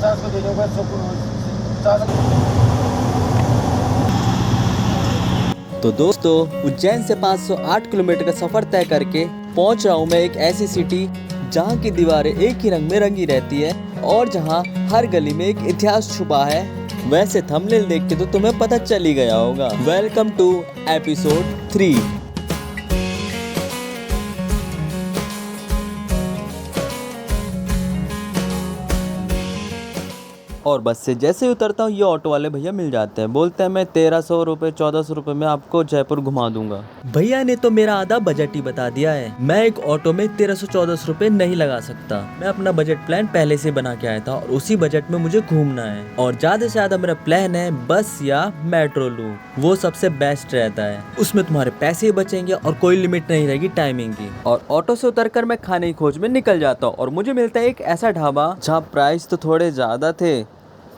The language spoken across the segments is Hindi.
50 को दे दूंगा, 50। तो दोस्तों, उज्जैन से 508 किलोमीटर का सफर तय करके पहुंच रहा हूं मैं एक ऐसी सिटी जहां की दीवारें एक ही रंग में रंगी रहती है और जहां हर गली में एक इतिहास छुपा है। वैसे थंबनेल देख के तो तुम्हें पता चल ही गया होगा। Welcome to episode 3। और बस से जैसे ही उतरता हूँ ये ऑटो वाले भैया मिल जाते हैं। बोलते हैं मैं 1300 रुपये 1400 रुपये में आपको जयपुर घुमा दूंगा। भैया ने तो मेरा आधा बजट ही बता दिया है। मैं एक ऑटो में 1300-1400 रुपये नहीं लगा सकता। मैं अपना बजट प्लान पहले से बना के आया था और उसी बजट में मुझे घूमना है। और ज्यादा से ज्यादा मेरा प्लान है बस या मेट्रो लूँ, वो सबसे बेस्ट रहता है। उसमें तुम्हारे पैसे बचेंगे और कोई लिमिट नहीं रहेगी टाइमिंग की। और ऑटो से उतरकर मैं खाने की खोज में निकल जाता हूँ और मुझे मिलता है एक ऐसा ढाबा जहाँ प्राइस तो थोड़े ज्यादा थे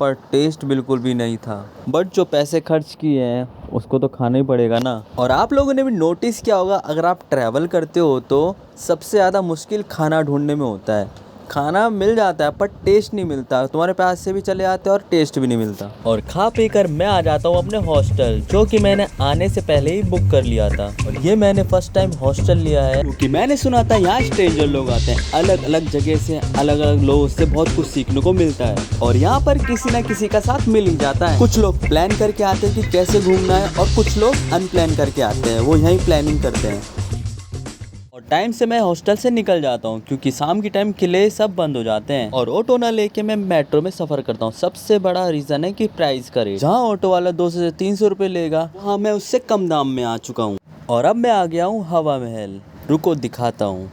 पर टेस्ट बिल्कुल भी नहीं था। बट जो पैसे खर्च किए हैं उसको तो खाना ही पड़ेगा ना। और आप लोगों ने भी नोटिस किया होगा, अगर आप ट्रैवल करते हो तो सबसे ज़्यादा मुश्किल खाना ढूंढने में होता है। खाना मिल जाता है पर टेस्ट नहीं मिलता। तुम्हारे पास से भी चले जाते हैं और टेस्ट भी नहीं मिलता। और खा पी कर मैं आ जाता हूँ अपने हॉस्टल, जो कि मैंने आने से पहले ही बुक कर लिया था। और ये मैंने फर्स्ट टाइम हॉस्टल लिया है क्योंकि मैंने सुना था यहाँ स्ट्रेंजर लोग आते हैं, अलग अलग जगह से, अलग अलग लोगों से बहुत कुछ सीखने को मिलता है। और यहाँ पर किसी न किसी का साथ मिल ही जाता है। कुछ लोग प्लान करके आते हैं कि कैसे घूमना है और कुछ लोग अनप्लान करके आते हैं, वो यहीं प्लानिंग करते हैं। टाइम से मैं हॉस्टल से निकल जाता हूँ क्योंकि शाम की टाइम किले सब बंद हो जाते हैं। और ऑटो ना लेके मैं मेट्रो में सफर करता हूँ। सबसे बड़ा रीजन है कि प्राइस का रेट। जहाँ ऑटो वाला 200 से 300 रुपये लेगा, वहाँ मैं उससे कम दाम में आ चुका हूँ। और अब मैं आ गया हूँ हवा महल। रुको दिखाता हूँ।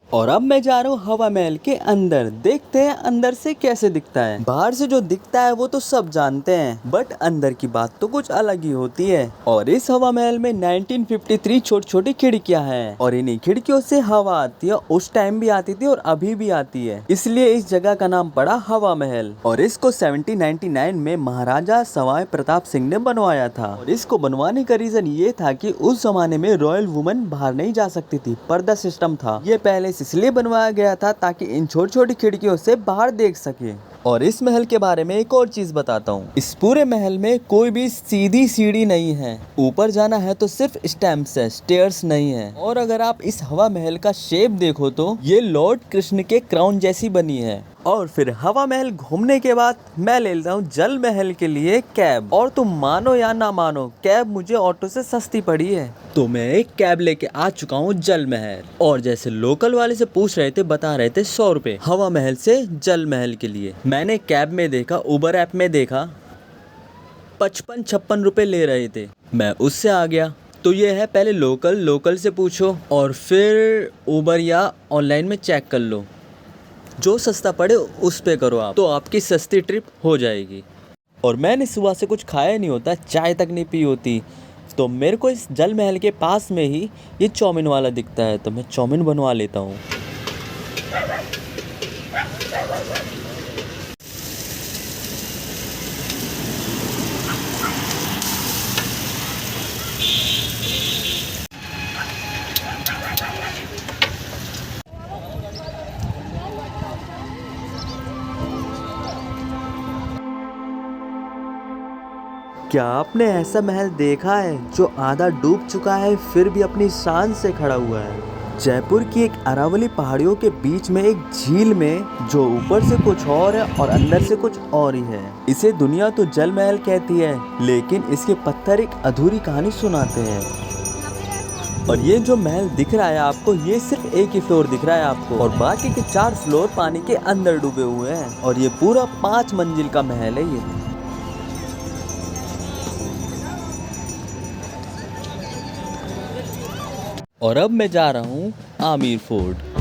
और अब मैं जा रहा हूँ हवा महल के अंदर। देखते हैं अंदर से कैसे दिखता है। बाहर से जो दिखता है वो तो सब जानते हैं, बट अंदर की बात तो कुछ अलग ही होती है। और इस हवा महल में 1953 छोटी छोटी खिड़कियां हैं और इन्हीं खिड़कियों से हवा आती है। उस टाइम भी आती थी और अभी भी आती है, इसलिए इस जगह का नाम पड़ा हवा महल। और इसको 1799 में महाराजा सवाई प्रताप सिंह ने बनवाया था। और इसको बनवाने का रीजन ये था कि उस जमाने में रॉयल वुमन बाहर नहीं जा सकती थी, पर्दा सिस्टम था। ये पहले इसलिए बनवाया गया था ताकि इन छोटी छोटी खिड़कियों से बाहर देख सके। और इस महल के बारे में एक और चीज बताता हूँ। इस पूरे महल में कोई भी सीधी सीढ़ी नहीं है। ऊपर जाना है तो सिर्फ स्टेप्स है, स्टेयर्स नहीं है। और अगर आप इस हवा महल का शेप देखो तो ये लॉर्ड कृष्ण के क्राउन जैसी बनी है। और फिर हवा महल घूमने के बाद मैं ले लेता हूँ जल महल के लिए कैब। और तुम मानो या ना मानो, कैब मुझे ऑटो से सस्ती पड़ी है, तो मैं एक कैब लेके आ चुका हूँ जल महल। और जैसे लोकल वाले से पूछ रहे थे, बता रहे थे 100 रुपए हवा महल से जल महल के लिए। मैंने कैब में देखा, उबर ऐप में देखा 55-56 रुपए ले रहे थे। मैं उससे आ गया। तो ये है, पहले लोकल से पूछो और फिर उबर या ऑनलाइन में चेक कर लो, जो सस्ता पड़े उस पे करो आप, तो आपकी सस्ती ट्रिप हो जाएगी। और मैंने सुबह से कुछ खाया नहीं होता, चाय तक नहीं पी होती, तो मेरे को इस जल महल के पास में ही ये चाउमीन वाला दिखता है, तो मैं चाउमीन बनवा लेता हूँ। क्या आपने ऐसा महल देखा है जो आधा डूब चुका है फिर भी अपनी शान से खड़ा हुआ है? जयपुर की एक अरावली पहाड़ियों के बीच में एक झील में, जो ऊपर से कुछ और है और अंदर से कुछ और ही है। इसे दुनिया तो जल महल कहती है, लेकिन इसके पत्थर एक अधूरी कहानी सुनाते हैं। और ये जो महल दिख रहा है आपको, ये सिर्फ एक ही फ्लोर दिख रहा है आपको, और बाकी के 4 फ्लोर पानी के अंदर डूबे हुए हैं। और ये पूरा 5 मंजिल का महल है ये। और अब मैं जा रहा हूँ आमिर फोर्ट।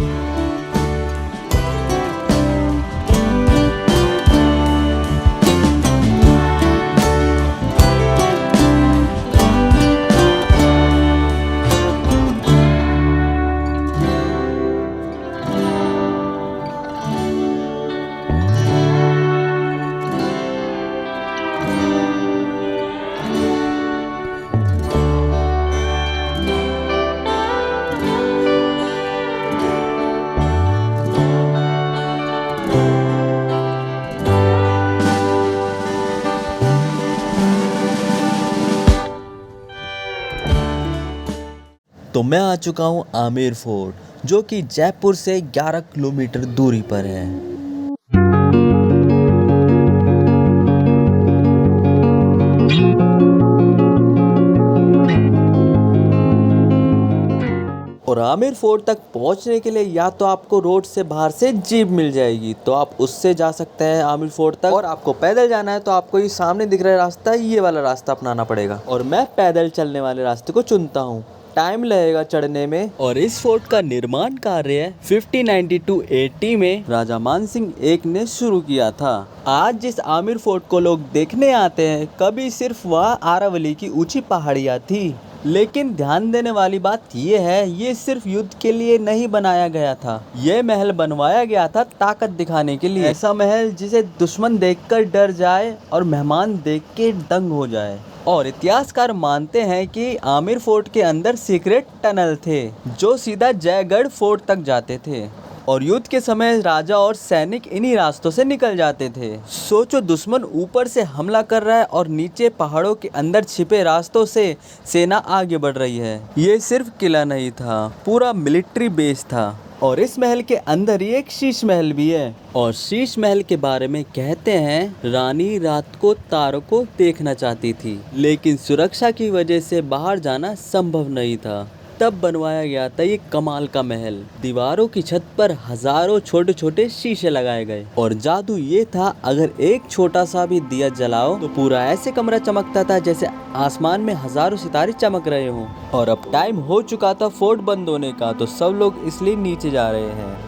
तो मैं आ चुका हूँ आमेर फोर्ट, जो कि जयपुर से 11 किलोमीटर दूरी पर है। और आमेर फोर्ट तक पहुंचने के लिए या तो आपको रोड से बाहर से जीप मिल जाएगी, तो आप उससे जा सकते हैं आमेर फोर्ट तक। और आपको पैदल जाना है तो आपको ये सामने दिख रहा है रास्ता, ये वाला रास्ता अपनाना पड़ेगा। और मैं पैदल चलने वाले रास्ते को चुनता हूँ। टाइम लगेगा चढ़ने में। और इस फोर्ट का निर्माण कार्य 1592 में राजा मानसिंह एक ने शुरू किया था। आज जिस आमेर फोर्ट को लोग देखने आते हैं, कभी सिर्फ वह आरावली की ऊंची पहाड़ियाँ थी। लेकिन ध्यान देने वाली बात ये है, ये सिर्फ युद्ध के लिए नहीं बनाया गया था। ये महल बनवाया गया था ताकत दिखाने के लिए। ऐसा महल जिसे दुश्मन देखकर डर जाए और मेहमान देख के दंग हो जाए। और इतिहासकार मानते हैं कि आमेर फोर्ट के अंदर सीक्रेट टनल थे जो सीधा जयगढ़ फोर्ट तक जाते थे। और युद्ध के समय राजा और सैनिक इन्हीं रास्तों से निकल जाते थे। सोचो, दुश्मन ऊपर से हमला कर रहा है और नीचे पहाड़ों के अंदर छिपे रास्तों से सेना आगे बढ़ रही है। ये सिर्फ किला नहीं था, पूरा मिलिट्री बेस था। और इस महल के अंदर ही एक शीश महल भी है। और शीश महल के बारे में कहते हैं, रानी रात को तारों को देखना चाहती थी, लेकिन सुरक्षा की वजह से बाहर जाना संभव नहीं था। तब बनवाया गया था ये कमाल का महल। दीवारों की छत पर हजारों छोटे छोटे शीशे लगाए गए। और जादू ये था, अगर एक छोटा सा भी दिया जलाओ तो पूरा ऐसे कमरा चमकता था जैसे आसमान में हजारों सितारे चमक रहे हों। और अब टाइम हो चुका था फोर्ट बंद होने का, तो सब लोग इसलिए नीचे जा रहे हैं।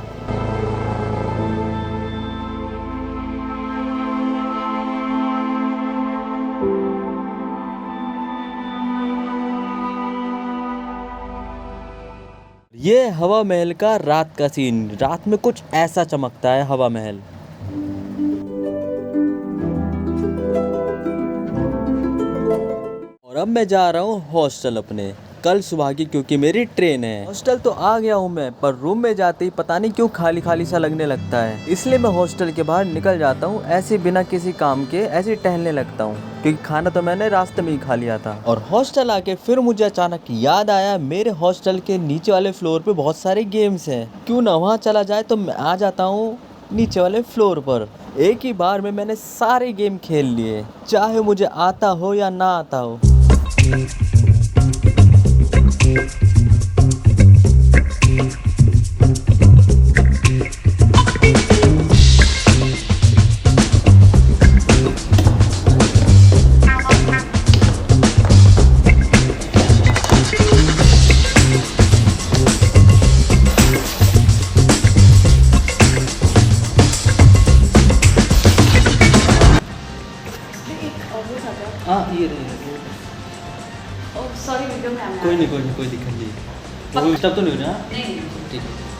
ये हवा महल का रात का सीन। रात में कुछ ऐसा चमकता है हवा महल। और अब मैं जा रहा हूँ हॉस्टल अपने, कल सुबह की, क्योंकि मेरी ट्रेन है। हॉस्टल तो आ गया हूँ मैं, पर रूम में जाते ही पता नहीं क्यों खाली खाली सा लगने लगता है। इसलिए मैं हॉस्टल के बाहर निकल जाता हूँ, ऐसे बिना किसी काम के ऐसे टहलने लगता हूँ, क्योंकि खाना तो मैंने रास्ते में ही खा लिया था। और हॉस्टल आके फिर मुझे अचानक याद आया, मेरे हॉस्टल के नीचे वाले फ्लोर पे बहुत सारे गेम्स हैं, क्यों ना वहाँ चला जाए। तो मैं आ जाता हूँ नीचे वाले फ्लोर पर। एक ही बार में मैंने सारे गेम खेल लिए, चाहे मुझे आता हो या ना आता हो। हाँ, ये रही। सॉरी वीडियो में कोई नहीं, कोई दिक्कत नहीं। वो डिस्टर्ब तो नहीं हो रहा? नहीं। ठीक है।